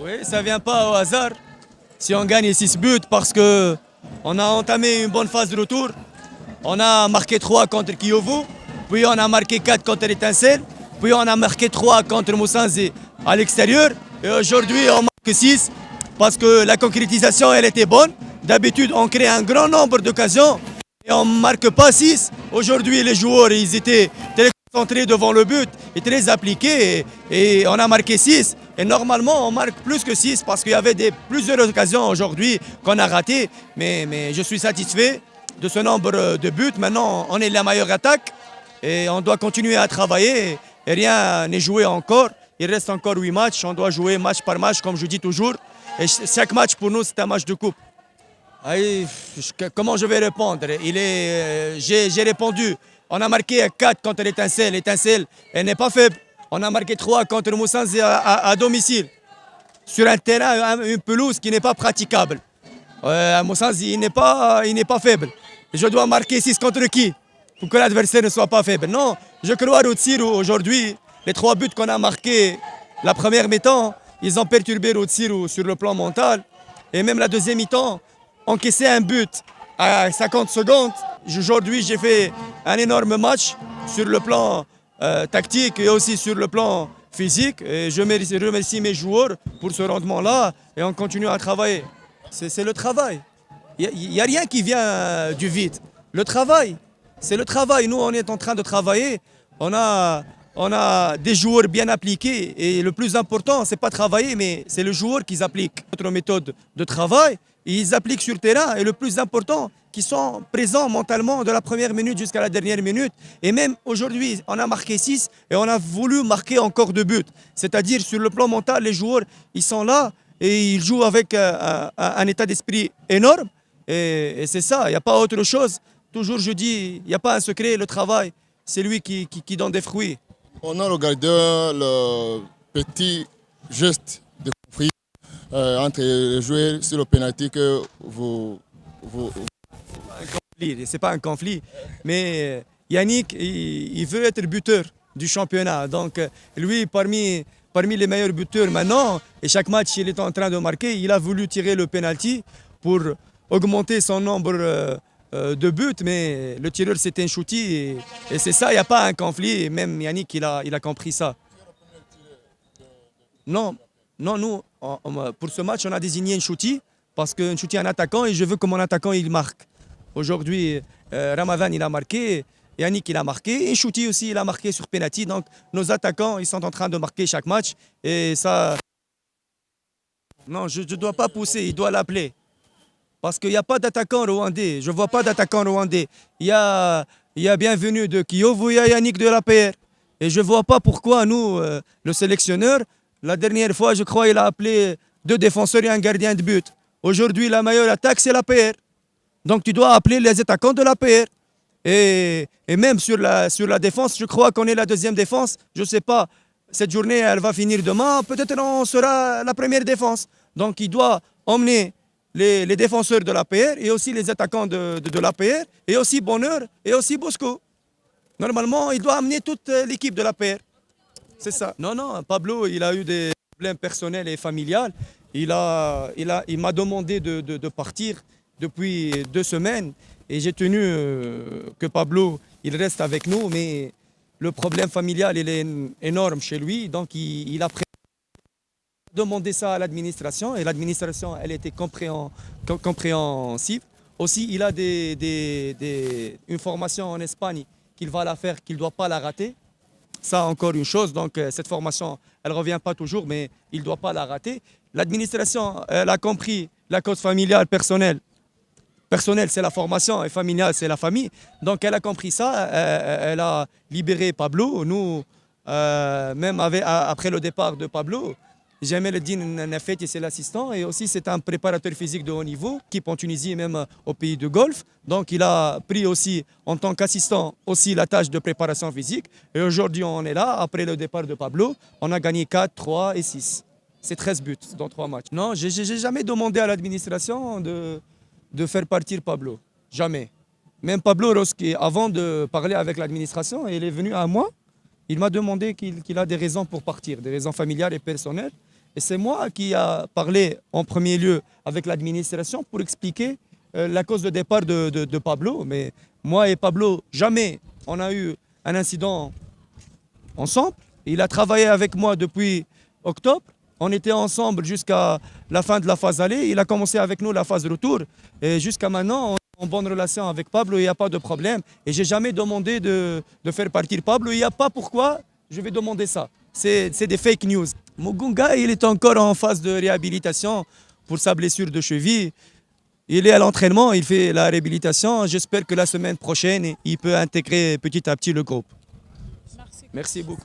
Oui, ça ne vient pas au hasard. Si on gagne 6 buts parce que on a entamé une bonne phase de retour. On a marqué 3 contre Kiovu, puis on a marqué 4 contre l'Étincelle, puis on a marqué 3 contre Moussanzi à l'extérieur. Et aujourd'hui, on marque 6 parce que la concrétisation, elle était bonne. D'habitude, on crée un grand nombre d'occasions et on ne marque pas 6. Aujourd'hui, les joueurs, ils étaient très concentrés devant le but et très appliqués et on a marqué 6. Et normalement, on marque plus que 6 parce qu'il y avait plusieurs occasions aujourd'hui qu'on a ratées. Mais je suis satisfait de ce nombre de buts. Maintenant, on est la meilleure attaque et on doit continuer à travailler et rien n'est joué encore. Il reste encore 8 matchs, on doit jouer match par match comme je dis toujours. Et chaque match pour nous c'est un match de coupe. Comment je vais répondre? J'ai répondu. On a marqué 4 contre l'Étincelle. L'Étincelle, elle n'est pas faible. On a marqué 3 contre Moussanzi à domicile. Sur un terrain, une pelouse qui n'est pas praticable. Moussanzi, il n'est pas faible. Je dois marquer 6 contre qui? Pour que l'adversaire ne soit pas faible. Non, je crois Routsirou aujourd'hui. Les 3 buts qu'on a marqués la première mi-temps, ils ont perturbé Routsirou sur le plan mental. Et même la deuxième mi-temps, encaisser un but à 50 secondes. Aujourd'hui, j'ai fait un énorme match sur le plan tactique et aussi sur le plan physique. Et je remercie mes joueurs pour ce rendement-là et on continue à travailler. C'est le travail. Il n'y a rien qui vient du vide. Le travail, c'est le travail. Nous, on est en train de travailler. On a des joueurs bien appliqués et le plus important, c'est pas travailler, mais c'est le joueur qui applique notre méthode de travail. Ils appliquent sur le terrain et le plus important, qu'ils sont présents mentalement de la première minute jusqu'à la dernière minute. Et même aujourd'hui, on a marqué 6 et on a voulu marquer encore 2 buts. C'est-à-dire sur le plan mental, les joueurs, ils sont là et ils jouent avec un état d'esprit énorme. Et c'est ça, il n'y a pas autre chose. Toujours je dis, il n'y a pas un secret, le travail, c'est lui qui donne des fruits. On a regardé le petit geste de conflit entre les joueurs sur le pénalty que vous... C'est pas un conflit, mais Yannick, il veut être buteur du championnat. Donc lui, parmi les meilleurs buteurs maintenant, et chaque match il est en train de marquer, il a voulu tirer le penalty pour augmenter son nombre de buts, mais le tireur c'était un shooty et c'est ça, il n'y a pas un conflit. Et même Yannick, il a compris ça. Non, nous, pour ce match, on a désigné un shooty parce qu'un shooty est un attaquant et je veux que mon attaquant il marque. Aujourd'hui, Ramadan il a marqué, Yannick il a marqué, et Chouti aussi il a marqué sur penalty. Donc nos attaquants ils sont en train de marquer chaque match et ça. Non, je ne dois pas pousser, il doit l'appeler. Parce qu'il n'y a pas d'attaquant rwandais, je ne vois pas d'attaquant rwandais. Il y a Bienvenu de Kiovu, il y a Yannick de l'APR. Et je ne vois pas pourquoi nous, le sélectionneur, la dernière fois je crois il a appelé 2 défenseurs et un gardien de but. Aujourd'hui la meilleure attaque c'est l'APR. Donc tu dois appeler les attaquants de l'APR. Et même sur la défense, je crois qu'on est la deuxième défense. Je ne sais pas, cette journée, elle va finir demain. Peut-être on sera la première défense. Donc il doit emmener les défenseurs de l'APR et aussi les attaquants de l'APR et aussi Bonheur et aussi Bosco. Normalement, il doit amener toute l'équipe de l'APR. C'est ça. Non, Pablo, il a eu des problèmes personnels et familiales. Il m'a demandé de partir depuis 2 semaines et j'ai tenu que Pablo il reste avec nous, mais le problème familial il est énorme chez lui, donc il a demandé ça à l'administration et l'administration elle était compréhensive. Aussi il a une formation en Espagne qu'il va la faire, qu'il ne doit pas la rater. Ça encore une chose, donc cette formation elle ne revient pas toujours, mais il ne doit pas la rater. L'administration elle a compris la cause familiale personnelle. Personnel, c'est la formation et familial, c'est la famille. Donc, elle a compris ça. Elle a libéré Pablo. Nous, même après le départ de Pablo, Jamel Eddine Nafeti, c'est l'assistant. Et aussi, c'est un préparateur physique de haut niveau, qui en Tunisie, même au pays de Golfe. Donc, il a pris aussi, en tant qu'assistant, aussi la tâche de préparation physique. Et aujourd'hui, on est là. Après le départ de Pablo, on a gagné 4, 3 et 6. C'est 13 buts dans 3 matchs. Non, je n'ai jamais demandé à l'administration de faire partir Pablo. Jamais. Même Pablo Roski, avant de parler avec l'administration, il est venu à moi. Il m'a demandé qu'il a des raisons pour partir, des raisons familiales et personnelles. Et c'est moi qui a parlé en premier lieu avec l'administration pour expliquer la cause de départ de Pablo. Mais moi et Pablo, jamais on a eu un incident ensemble. Il a travaillé avec moi depuis octobre. On était ensemble jusqu'à la fin de la phase aller. Il a commencé avec nous la phase retour. Et jusqu'à maintenant, on est en bonne relation avec Pablo. Il n'y a pas de problème. Et j'ai jamais demandé de faire partir Pablo. Il n'y a pas pourquoi je vais demander ça. C'est des fake news. Mugunga, il est encore en phase de réhabilitation pour sa blessure de cheville. Il est à l'entraînement, il fait la réhabilitation. J'espère que la semaine prochaine, il peut intégrer petit à petit le groupe. Merci beaucoup.